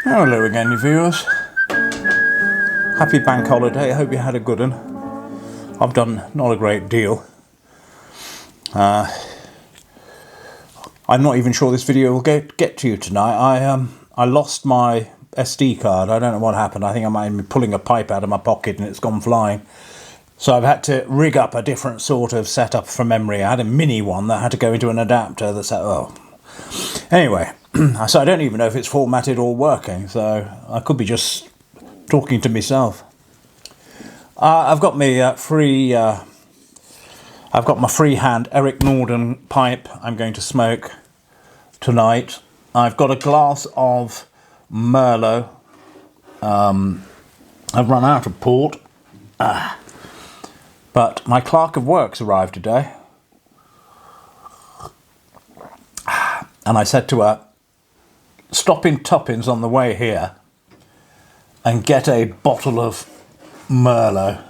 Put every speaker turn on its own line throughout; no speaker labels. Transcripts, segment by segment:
Hello again, you viewers. Happy bank holiday. I hope you had a good one. I've done not a great deal. I'm not even sure this video will get to you tonight. I lost my SD card. I don't know what happened. I think I might have been pulling a pipe out of my pocket and it's gone flying. So I've had to rig up a different sort of setup for memory. I had a mini one that had to go into an adapter. Anyway, so I don't even know if it's formatted or working. So I could be just talking to myself. I've got my freehand Eric Norden pipe. I'm going to smoke tonight. I've got a glass of Merlot. I've run out of port. But my clerk of works arrived today. And I said to her, stop in Tuppins on the way here and get a bottle of Merlot.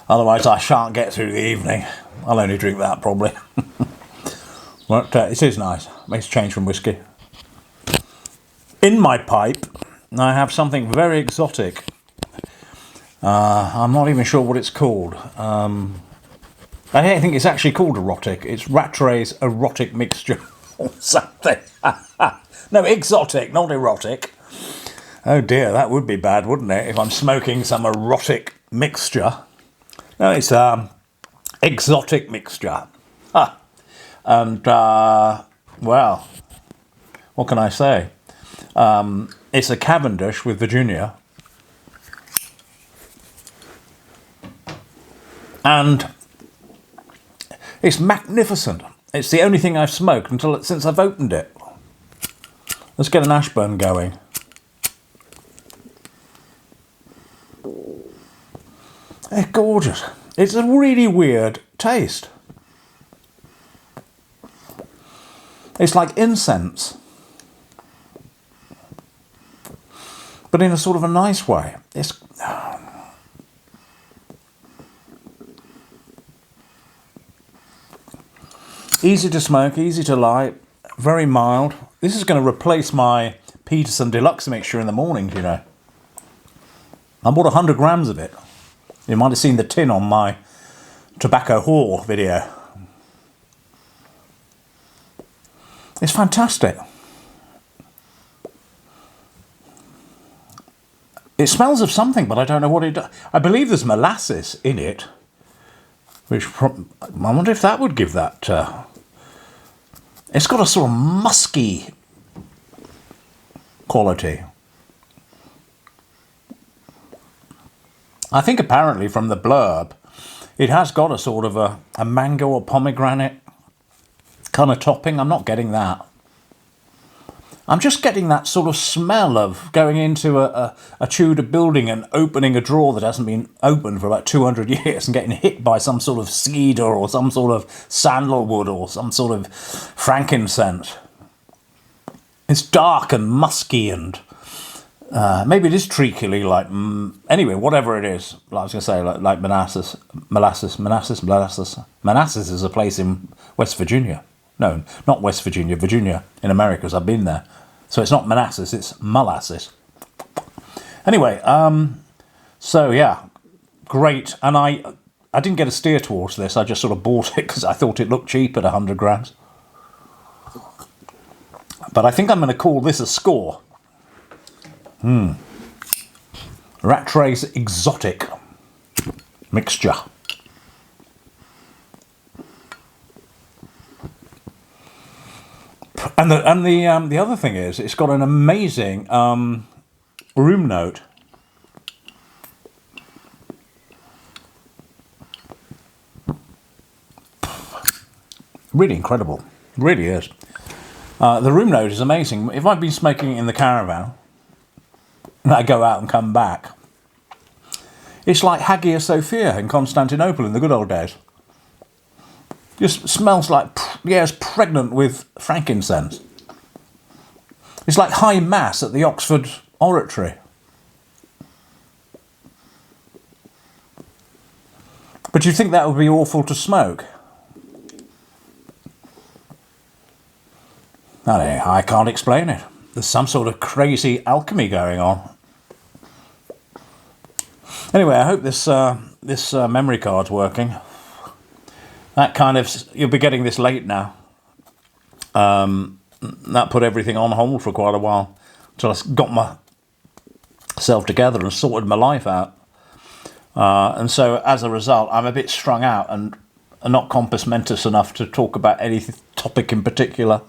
Otherwise I shan't get through the evening. I'll only drink that probably. But it is nice. Makes a change from whiskey. In my pipe, I have something very exotic. I'm not even sure what it's called. I don't think it's actually called erotic. It's Rattray's erotic mixture or something. No, exotic, not erotic. Oh dear, that would be bad, wouldn't it, if I'm smoking some erotic mixture. No, it's exotic mixture. And, well, what can I say? It's a Cavendish with Virginia. And it's magnificent. It's the only thing I've smoked since I've opened it. Let's get an Ashburn going. It's gorgeous. It's a really weird taste. It's like incense. But in a sort of a nice way. It's... easy to smoke, easy to light, very mild. This is going to replace my Peterson Deluxe mixture in the mornings, you know. I bought 100 grams of it. You might have seen the tin on my tobacco haul video. It's fantastic. It smells of something, but I don't know what it does. I believe there's molasses in it, which I wonder if that would give that... It's got a sort of musky quality. I think apparently from the blurb, it has got a sort of a mango or pomegranate kind of topping. I'm not getting that. I'm just getting that sort of smell of going into a Tudor building and opening a drawer that hasn't been opened for about 200 years and getting hit by some sort of cedar or some sort of sandalwood or some sort of frankincense. It's dark and musky and maybe it is treacly like... anyway, whatever it is. I was going to say like Manassas. Manassas is a place in West Virginia. No, not West Virginia, Virginia in America, because I've been there. So it's not Manassas, it's molasses. Anyway, so yeah, great. And I didn't get a steer towards this. I just sort of bought it because I thought it looked cheap at 100 grams. But I think I'm going to call this a score. Rattray's exotic mixture. And the other thing is, it's got an amazing room note. Really incredible, really is. The room note is amazing. If I've been smoking it in the caravan, and I go out and come back, it's like Hagia Sophia in Constantinople in the good old days. Just smells like, yeah, it's pregnant with frankincense. It's like high mass at the Oxford Oratory. But you think that would be awful to smoke? I can't explain it. There's some sort of crazy alchemy going on. Anyway, I hope this memory card's working. That kind of, you'll be getting this late now. That put everything on hold for quite a while until I got myself together and sorted my life out. And so as a result, I'm a bit strung out and not compos mentis enough to talk about any topic in particular.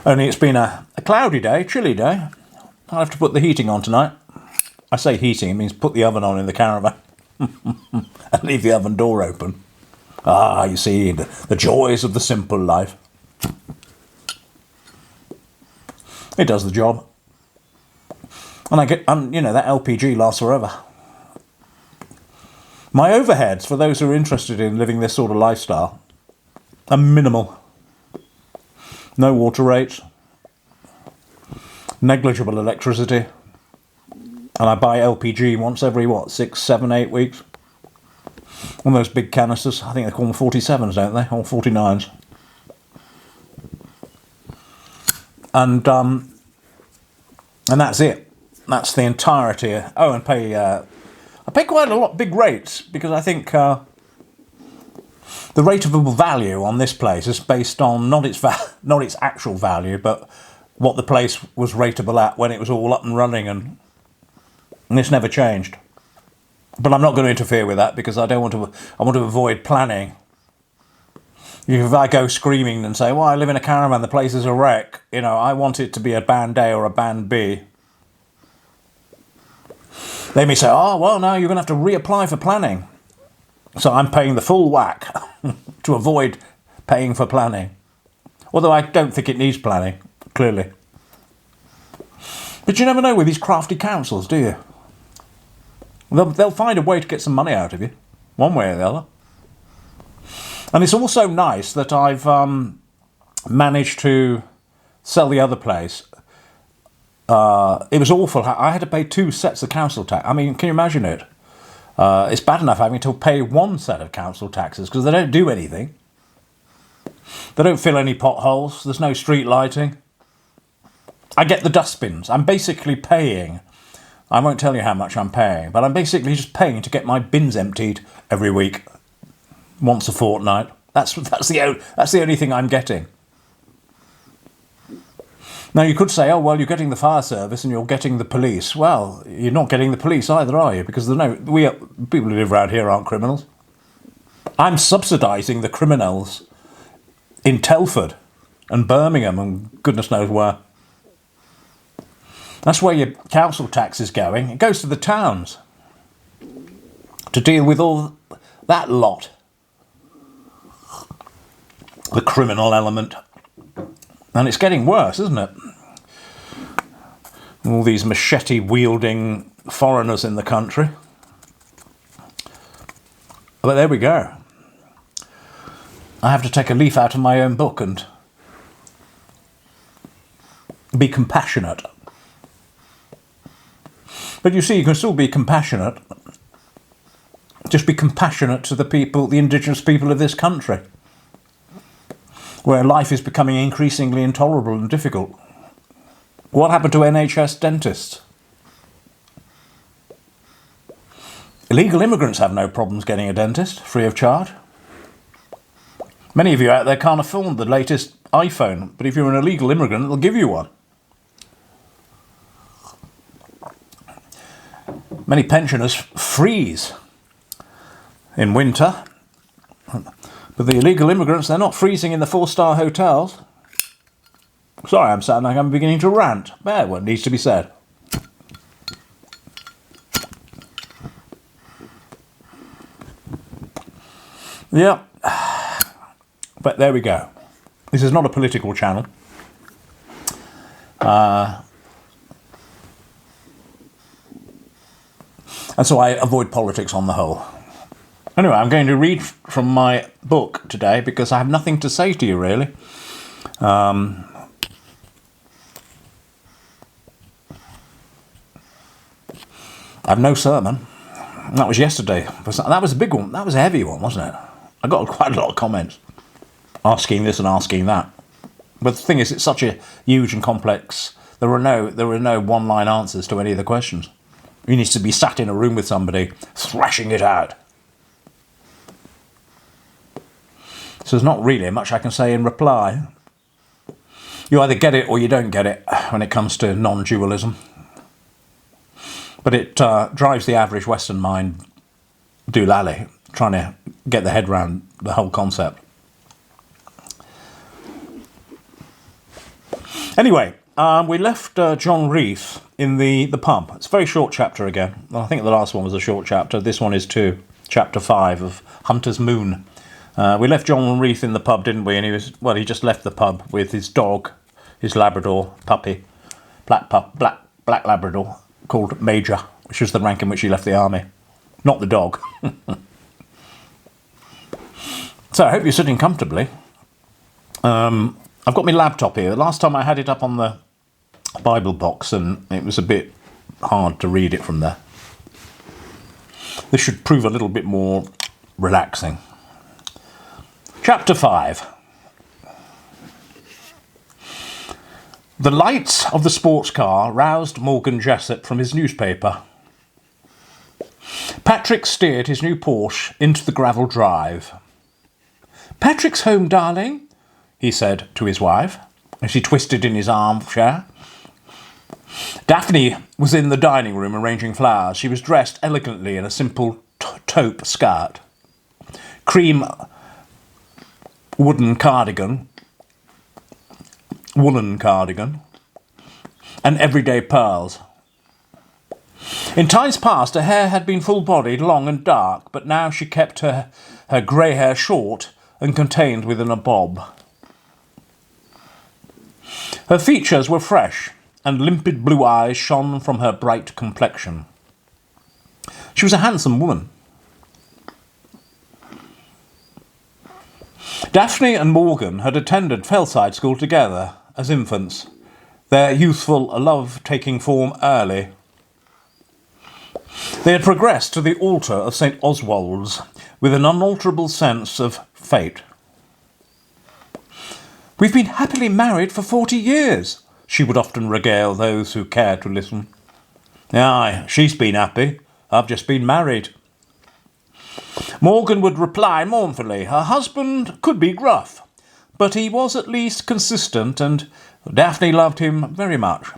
Only it's been a cloudy day, chilly day. I'll have to put the heating on tonight. I say heating, it means put the oven on in the caravan and leave the oven door open. Ah, you see, the joys of the simple life. It does the job. And you know, that LPG lasts forever. My overheads, for those who are interested in living this sort of lifestyle, are minimal. No water rates, negligible electricity, and I buy LPG once every, 6, 7, 8 weeks. One of those big canisters, I think they call them 47s, don't they? Or 49s. And that's it. That's the entirety. Oh, and I pay quite a lot, big rates, because I think the rateable value on this place is based on not its actual value, but what the place was rateable at when it was all up and running, and it's never changed. But I'm not going to interfere with that because I want to avoid planning. If I go screaming and say, well, I live in a caravan, the place is a wreck, you know, I want it to be a band A or a band B. They may say, oh, well, now you're going to have to reapply for planning. So I'm paying the full whack to avoid paying for planning. Although I don't think it needs planning, clearly. But you never know with these crafty councils, do you? They'll find a way to get some money out of you, one way or the other. And it's also nice that I've managed to sell the other place. It was awful. I had to pay 2 sets of council tax. I mean, can you imagine it? It's bad enough having to pay 1 set of council taxes because they don't do anything. They don't fill any potholes. There's no street lighting. I get the dustbins. I'm basically paying. I won't tell you how much I'm paying, but I'm basically just paying to get my bins emptied every week, once a fortnight. That's the only thing I'm getting. Now you could say, oh well, you're getting the fire service and you're getting the police. Well, you're not getting the police either, are you? Because people who live around here aren't criminals. I'm subsidising the criminals in Telford and Birmingham and goodness knows where. That's where your council tax is going. It goes to the towns to deal with all that lot. The criminal element. And it's getting worse, isn't it? All these machete-wielding foreigners in the country. But there we go. I have to take a leaf out of my own book and be compassionate. But you see, you can still be compassionate. Just be compassionate to the people, the indigenous people of this country, where life is becoming increasingly intolerable and difficult. What happened to NHS dentists? Illegal immigrants have no problems getting a dentist, free of charge. Many of you out there can't afford the latest iPhone, but if you're an illegal immigrant, they'll give you one. Many pensioners freeze in winter, but the illegal immigrants, they're not freezing in the 4-star hotels. Sorry, I'm sounding like I'm beginning to rant. But what needs to be said. Yeah, but there we go. This is not a political channel. And so I avoid politics on the whole. Anyway, I'm going to read from my book today because I have nothing to say to you, really. I have no sermon. That was yesterday. That was a big one. That was a heavy one, wasn't it? I got quite a lot of comments. asking this and asking that. But the thing is, it's such a huge and complex. There are no one-line answers to any of the questions. You need to be sat in a room with somebody, thrashing it out. So there's not really much I can say in reply. You either get it or you don't get it when it comes to non-dualism. But it drives the average Western mind doolally, trying to get the head around the whole concept. Anyway, we left John Reith in the pub. It's a very short chapter again. I think the last one was a short chapter. This one is too. Chapter 5 of Hunter's Moon. We left John Reith in the pub, didn't we? And he just left the pub with his dog, his Labrador puppy, black Labrador, called Major, which was the rank in which he left the army. Not the dog. So I hope you're sitting comfortably. I've got my laptop here. The last time I had it up on the Bible box and it was a bit hard to read it from there. This should prove a little bit more relaxing. Chapter 5. The lights of the sports car roused Morgan Jessup from his newspaper. Patrick steered his new Porsche into the gravel drive. "Patrick's home, darling," he said to his wife, as he twisted in his armchair. Daphne was in the dining room arranging flowers. She was dressed elegantly in a simple taupe skirt, cream woolen cardigan, and everyday pearls. In times past, her hair had been full-bodied, long and dark, but now she kept her grey hair short and contained within a bob. Her features were fresh, and limpid blue eyes shone from her bright complexion. She was a handsome woman. Daphne and Morgan had attended Fellside School together as infants, their youthful love taking form early. They had progressed to the altar of St. Oswald's with an unalterable sense of fate. "We've been happily married for 40 years, she would often regale those who cared to listen. "Aye, she's been happy. I've just been married." Morgan would reply mournfully. Her husband could be gruff, but he was at least consistent, and Daphne loved him very much.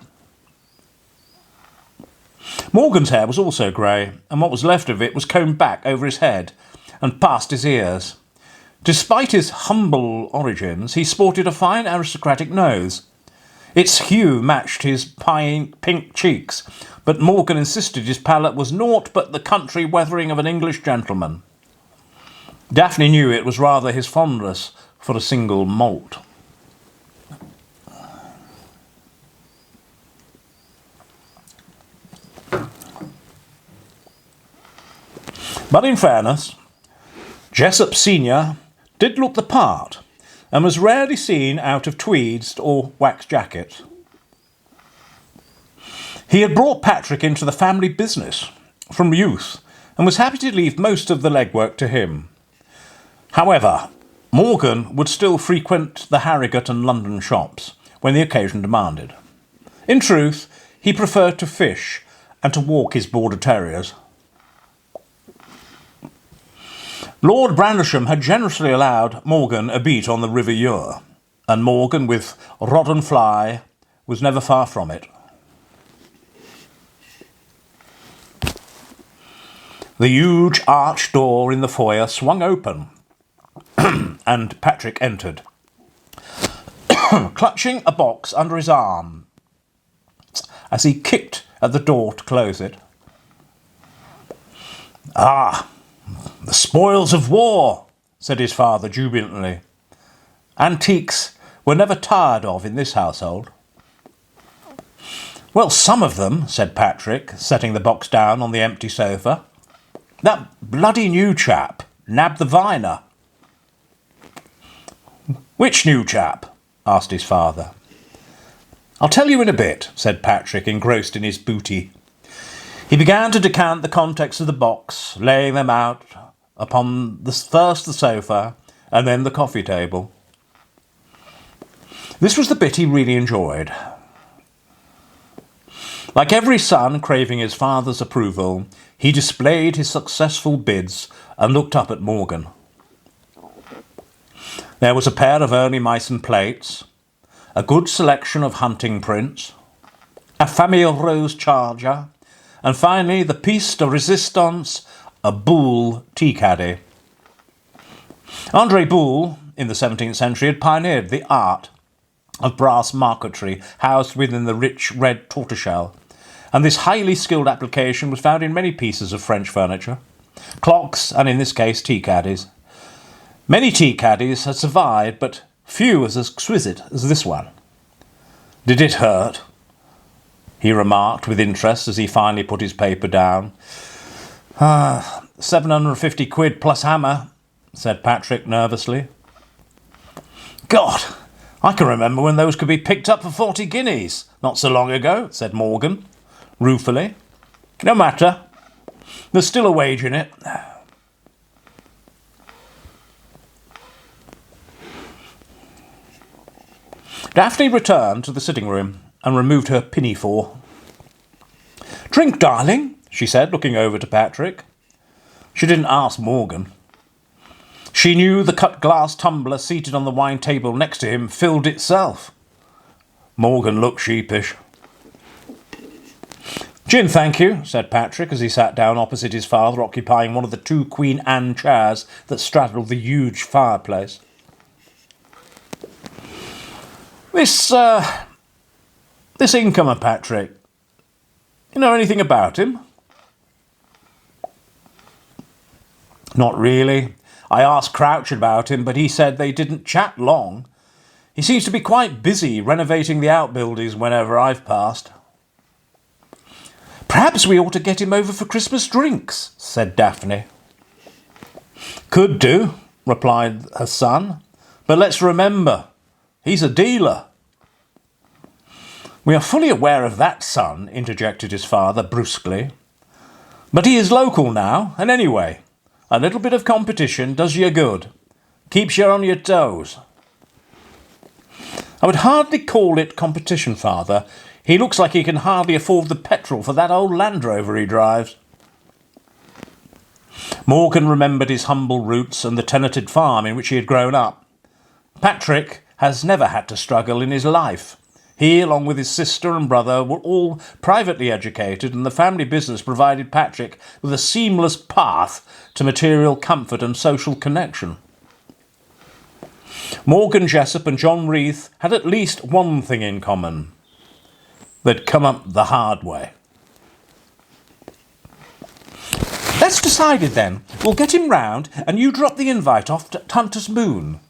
Morgan's hair was also grey, and what was left of it was combed back over his head and past his ears. Despite his humble origins, he sported a fine aristocratic nose. Its hue matched his pink cheeks, but Morgan insisted his palate was naught but the country weathering of an English gentleman. Daphne knew it was rather his fondness for a single malt. But in fairness, Jessup Senior did look the part, and was rarely seen out of tweeds or wax jackets. He had brought Patrick into the family business from youth, and was happy to leave most of the legwork to him. However, Morgan would still frequent the Harrogate and London shops when the occasion demanded. In truth, he preferred to fish and to walk his border terriers. Lord Brandisham had generously allowed Morgan a beat on the River Ure, and Morgan, with rod and fly, was never far from it. The huge arched door in the foyer swung open, and Patrick entered, clutching a box under his arm as he kicked at the door to close it. "Ah, the spoils of war," said his father jubilantly. Antiques were never tired of in this household. "Well, some of them," said Patrick, setting the box down on the empty sofa. "That bloody new chap, Nab the Viner." "Which new chap?" asked his father. "I'll tell you in a bit," said Patrick, engrossed in his booty. He began to decant the contents of the box, laying them out upon first the sofa and then the coffee table. This was the bit he really enjoyed. Like every son craving his father's approval, he displayed his successful bids and looked up at Morgan. There was a pair of early Meissen plates, a good selection of hunting prints, a Famille Rose charger, and finally the piece de resistance, a Boule tea caddy. André Boule, in the 17th century, had pioneered the art of brass marquetry housed within the rich red tortoiseshell, and this highly skilled application was found in many pieces of French furniture, clocks, and in this case tea caddies. Many tea caddies had survived, but few as exquisite as this one. Did it hurt? He remarked with interest as he finally put his paper down. 750 quid plus hammer, said Patrick nervously. God, I can remember when those could be picked up for 40 guineas, not so long ago, said Morgan, ruefully. No matter, there's still a wage in it. Daphne returned to the sitting room and removed her pinafore. Drink, darling, she said, looking over to Patrick. She didn't ask Morgan. She knew the cut glass tumbler seated on the wine table next to him filled itself. Morgan looked sheepish. Gin, thank you, said Patrick as he sat down opposite his father, occupying one of the two Queen Anne chairs that straddled the huge fireplace. This incomer, Patrick, you know anything about him? Not really. I asked Crouch about him, but he said they didn't chat long. He seems to be quite busy renovating the outbuildings whenever I've passed. Perhaps we ought to get him over for Christmas drinks, said Daphne. Could do, replied her son, but let's remember, he's a dealer. We are fully aware of that, son, interjected his father brusquely. But he is local now, and anyway, a little bit of competition does you good. Keeps you on your toes. I would hardly call it competition, father. He looks like he can hardly afford the petrol for that old Land Rover he drives. Morgan remembered his humble roots and the tenanted farm in which he had grown up. Patrick has never had to struggle in his life. He, along with his sister and brother, were all privately educated, and the family business provided Patrick with a seamless path to material comfort and social connection. Morgan Jessup and John Reith had at least one thing in common. They'd come up the hard way. That's decided then. We'll get him round, and you drop the invite off to Hunter's Moon.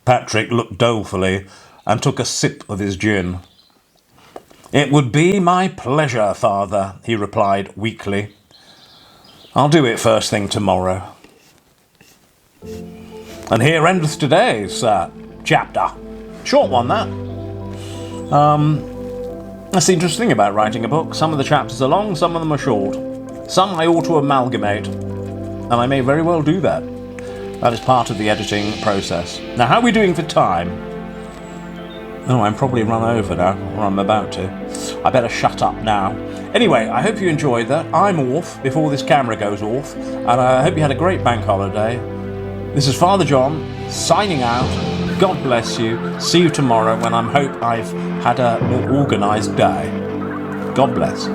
Patrick looked dolefully and took a sip of his gin. It would be my pleasure, father, he replied weakly. I'll do it first thing tomorrow. And here endeth today's chapter. Short one, that. That's the interesting thing about writing a book. Some of the chapters are long, some of them are short. Some I ought to amalgamate, and I may very well do that. That is part of the editing process. Now, how are we doing for time? Oh, I'm probably run over now, or I'm about to. I better shut up now. Anyway, I hope you enjoyed that. I'm off before this camera goes off, and I hope you had a great bank holiday. This is Father John, signing out. God bless you. See you tomorrow when I hope I've had a more organised day. God bless.